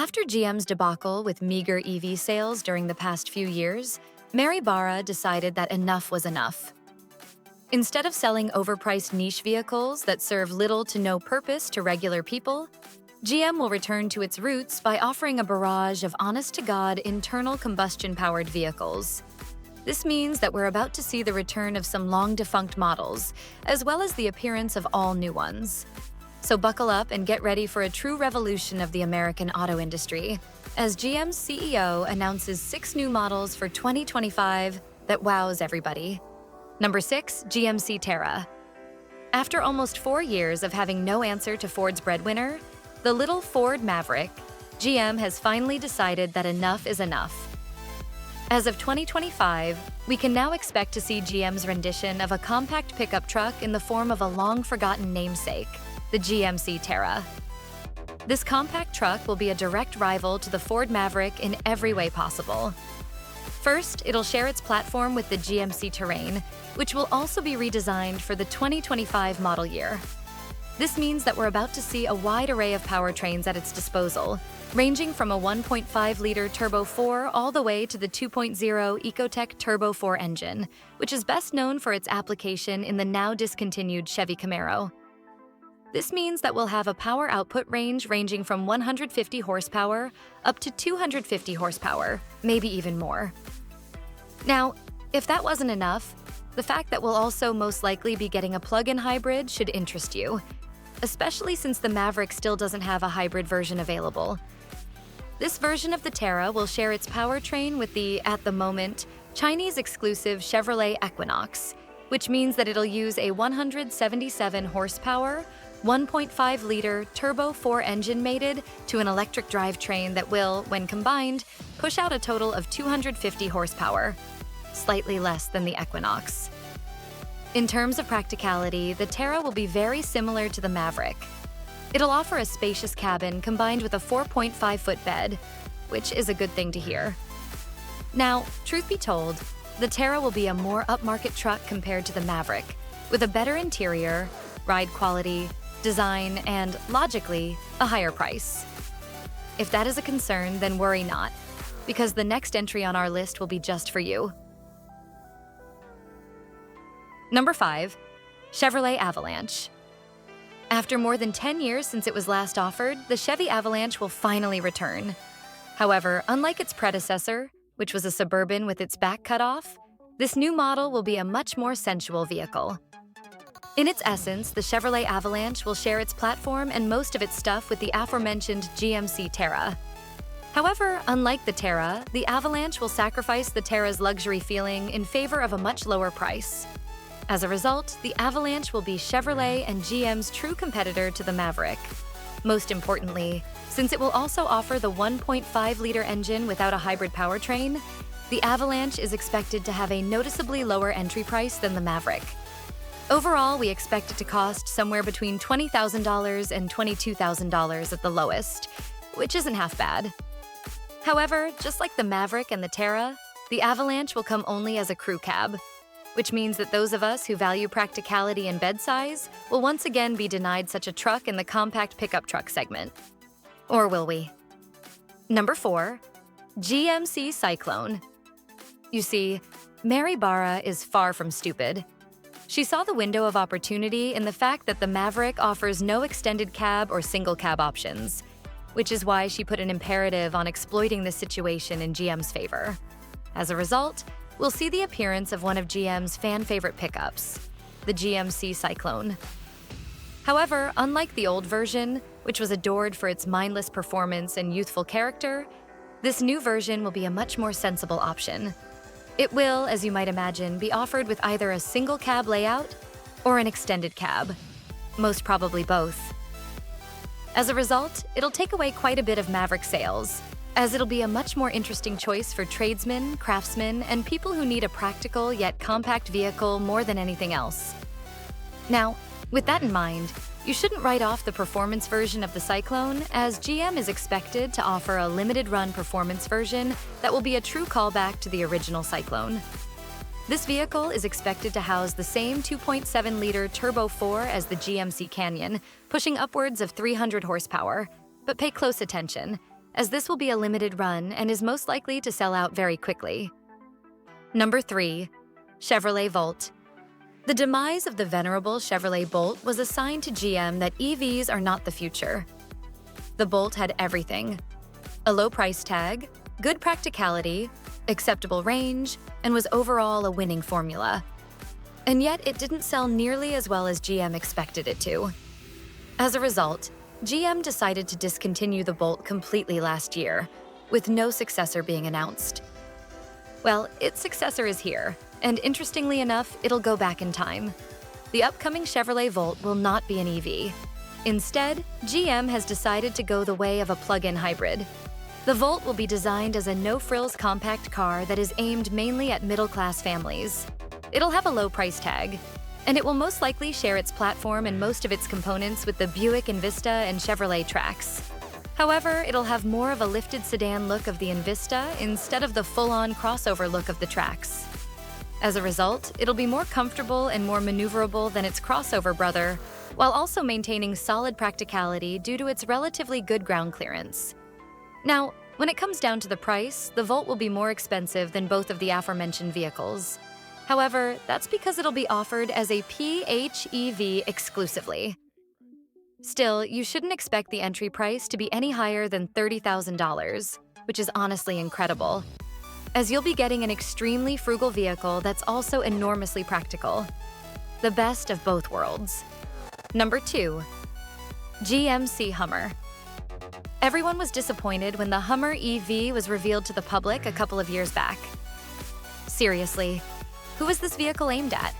After GM's debacle with meager EV sales during the past few years, Mary Barra decided that enough was enough. Instead of selling overpriced niche vehicles that serve little to no purpose to regular people, GM will return to its roots by offering a barrage of honest-to-God internal combustion-powered vehicles. This means that we're about to see the return of some long-defunct models, as well as the appearance of all new ones. So buckle up and get ready for a true revolution of the American auto industry, as GM's CEO announces 6 new models for 2025 that wows everybody. Number 6, GMC Terra. After almost 4 years of having no answer to Ford's breadwinner, the little Ford Maverick, GM has finally decided that enough is enough. As of 2025, we can now expect to see GM's rendition of a compact pickup truck in the form of a long-forgotten namesake, the GMC Terra. This compact truck will be a direct rival to the Ford Maverick in every way possible. First, it'll share its platform with the GMC Terrain, which will also be redesigned for the 2025 model year. This means that we're about to see a wide array of powertrains at its disposal, ranging from a 1.5-liter Turbo 4 all the way to the 2.0 Ecotec Turbo 4 engine, which is best known for its application in the now discontinued Chevy Camaro. This means that we'll have a power output range ranging from 150 horsepower up to 250 horsepower, maybe even more. Now, if that wasn't enough, the fact that we'll also most likely be getting a plug-in hybrid should interest you, especially since the Maverick still doesn't have a hybrid version available. This version of the Terra will share its powertrain with the, at the moment, Chinese-exclusive Chevrolet Equinox, which means that it'll use a 177 horsepower, 1.5-liter Turbo 4 engine mated to an electric drivetrain that will, when combined, push out a total of 250 horsepower, slightly less than the Equinox. In terms of practicality, the Terra will be very similar to the Maverick. It'll offer a spacious cabin combined with a 4.5-foot bed, which is a good thing to hear. Now, truth be told, the Terra will be a more upmarket truck compared to the Maverick, with a better interior, ride quality, design, and, logically, a higher price. If that is a concern, then worry not, because the next entry on our list will be just for you. Number 5, Chevrolet Avalanche. After more than 10 years since it was last offered, the Chevy Avalanche will finally return. However, unlike its predecessor, which was a Suburban with its back cut off, this new model will be a much more sensual vehicle. In its essence, the Chevrolet Avalanche will share its platform and most of its stuff with the aforementioned GMC Terra. However, unlike the Terra, the Avalanche will sacrifice the Terra's luxury feeling in favor of a much lower price. As a result, the Avalanche will be Chevrolet and GM's true competitor to the Maverick. Most importantly, since it will also offer the 1.5-liter engine without a hybrid powertrain, the Avalanche is expected to have a noticeably lower entry price than the Maverick. Overall, we expect it to cost somewhere between $20,000 and $22,000 at the lowest, which isn't half bad. However, just like the Maverick and the Terra, the Avalanche will come only as a crew cab, which means that those of us who value practicality and bed size will once again be denied such a truck in the compact pickup truck segment. Or will we? Number 4, GMC Cyclone. You see, Mary Barra is far from stupid. She saw the window of opportunity in the fact that the Maverick offers no extended cab or single cab options, which is why she put an imperative on exploiting this situation in GM's favor. As a result, we'll see the appearance of one of GM's fan-favorite pickups, the GMC Cyclone. However, unlike the old version, which was adored for its mindless performance and youthful character, this new version will be a much more sensible option. It will, as you might imagine, be offered with either a single cab layout or an extended cab, most probably both. As a result, it'll take away quite a bit of Maverick sales, as it'll be a much more interesting choice for tradesmen, craftsmen, and people who need a practical yet compact vehicle more than anything else. Now, with that in mind, you shouldn't write off the performance version of the Cyclone, as GM is expected to offer a limited-run performance version that will be a true callback to the original Cyclone. This vehicle is expected to house the same 2.7-liter Turbo 4 as the GMC Canyon, pushing upwards of 300 horsepower. But pay close attention. as this will be a limited run and is most likely to sell out very quickly. Number 3. Chevrolet Volt. The demise of the venerable Chevrolet Bolt was a sign to GM that EVs are not the future. The Bolt had everything: a low price tag, good practicality, acceptable range, and was overall a winning formula. And yet it didn't sell nearly as well as GM expected it to. As a result, GM decided to discontinue the Bolt completely last year, with no successor being announced. Well, its successor is here, and interestingly enough, it'll go back in time. The upcoming Chevrolet Volt will not be an EV. Instead, GM has decided to go the way of a plug-in hybrid. The Volt will be designed as a no-frills compact car that is aimed mainly at middle-class families. It'll have a low price tag, and it will most likely share its platform and most of its components with the Buick Envista and Chevrolet Trax. However, it'll have more of a lifted sedan look of the Envista instead of the full-on crossover look of the Trax. As a result, it'll be more comfortable and more maneuverable than its crossover brother, while also maintaining solid practicality due to its relatively good ground clearance. Now, when it comes down to the price, the Volt will be more expensive than both of the aforementioned vehicles. However, that's because it'll be offered as a PHEV exclusively. Still, you shouldn't expect the entry price to be any higher than $30,000, which is honestly incredible, as you'll be getting an extremely frugal vehicle that's also enormously practical. The best of both worlds. Number 2. GMC Hummer. Everyone was disappointed when the Hummer EV was revealed to the public a couple of years back. Seriously, who is this vehicle aimed at?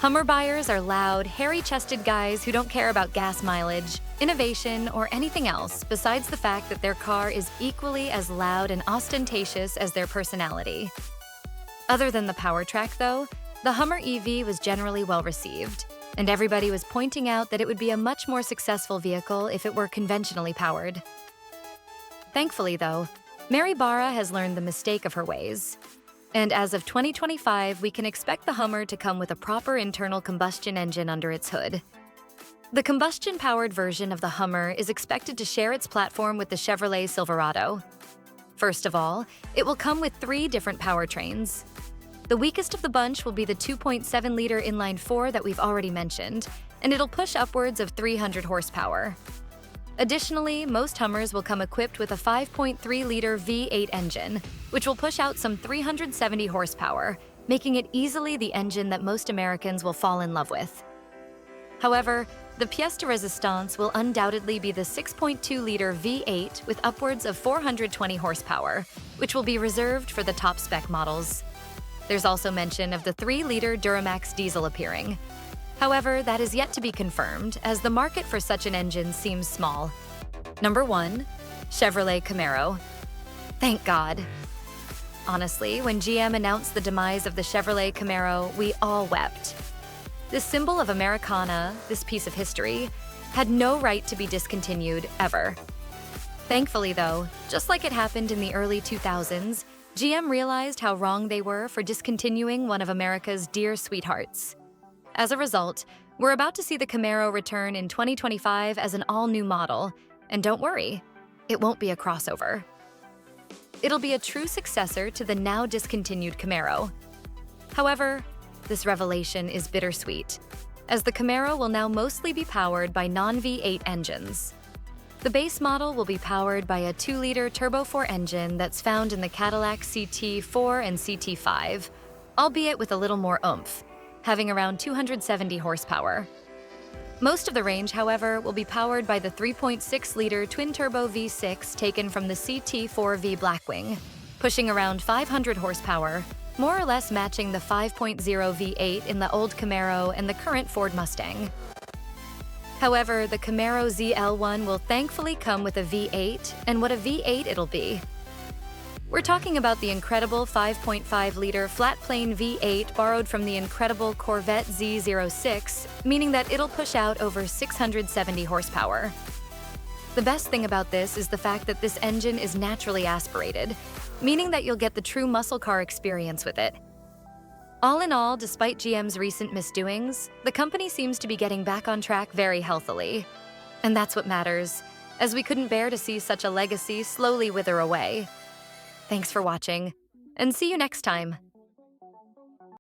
Hummer buyers are loud, hairy-chested guys who don't care about gas mileage, innovation, or anything else besides the fact that their car is equally as loud and ostentatious as their personality. Other than the power track, though, the Hummer EV was generally well-received, and everybody was pointing out that it would be a much more successful vehicle if it were conventionally powered. Thankfully, though, Mary Barra has learned the mistake of her ways. And as of 2025, we can expect the Hummer to come with a proper internal combustion engine under its hood. The combustion-powered version of the Hummer is expected to share its platform with the Chevrolet Silverado. First of all, it will come with 3 different powertrains. The weakest of the bunch will be the 2.7-liter inline-4 that we've already mentioned, and it'll push upwards of 300 horsepower. Additionally, most Hummers will come equipped with a 5.3-liter V8 engine, which will push out some 370 horsepower, making it easily the engine that most Americans will fall in love with. However, the pièce de résistance will undoubtedly be the 6.2-liter V8 with upwards of 420 horsepower, which will be reserved for the top-spec models. There's also mention of the 3-liter Duramax diesel appearing. However, that is yet to be confirmed, as the market for such an engine seems small. Number 1. Chevrolet Camaro. Thank God. Honestly, when GM announced the demise of the Chevrolet Camaro, we all wept. This symbol of Americana, this piece of history, had no right to be discontinued, ever. Thankfully, though, just like it happened in the early 2000s, GM realized how wrong they were for discontinuing one of America's dear sweethearts. As a result, we're about to see the Camaro return in 2025 as an all-new model, and don't worry, it won't be a crossover. It'll be a true successor to the now discontinued Camaro. However, this revelation is bittersweet, as the Camaro will now mostly be powered by non-V8 engines. The base model will be powered by a 2-liter Turbo 4 engine that's found in the Cadillac CT4 and CT5, albeit with a little more oomph, having around 270 horsepower. Most of the range, however, will be powered by the 3.6-liter twin-turbo V6 taken from the CT4V Blackwing, pushing around 500 horsepower, more or less matching the 5.0 V8 in the old Camaro and the current Ford Mustang. However, the Camaro ZL1 will thankfully come with a V8, and what a V8 it'll be. We're talking about the incredible 5.5-liter flat-plane V8 borrowed from the incredible Corvette Z06, meaning that it'll push out over 670 horsepower. The best thing about this is the fact that this engine is naturally aspirated, meaning that you'll get the true muscle car experience with it. All in all, despite GM's recent misdoings, the company seems to be getting back on track very healthily. And that's what matters. as we couldn't bear to see such a legacy slowly wither away. Thanks for watching, and see you next time.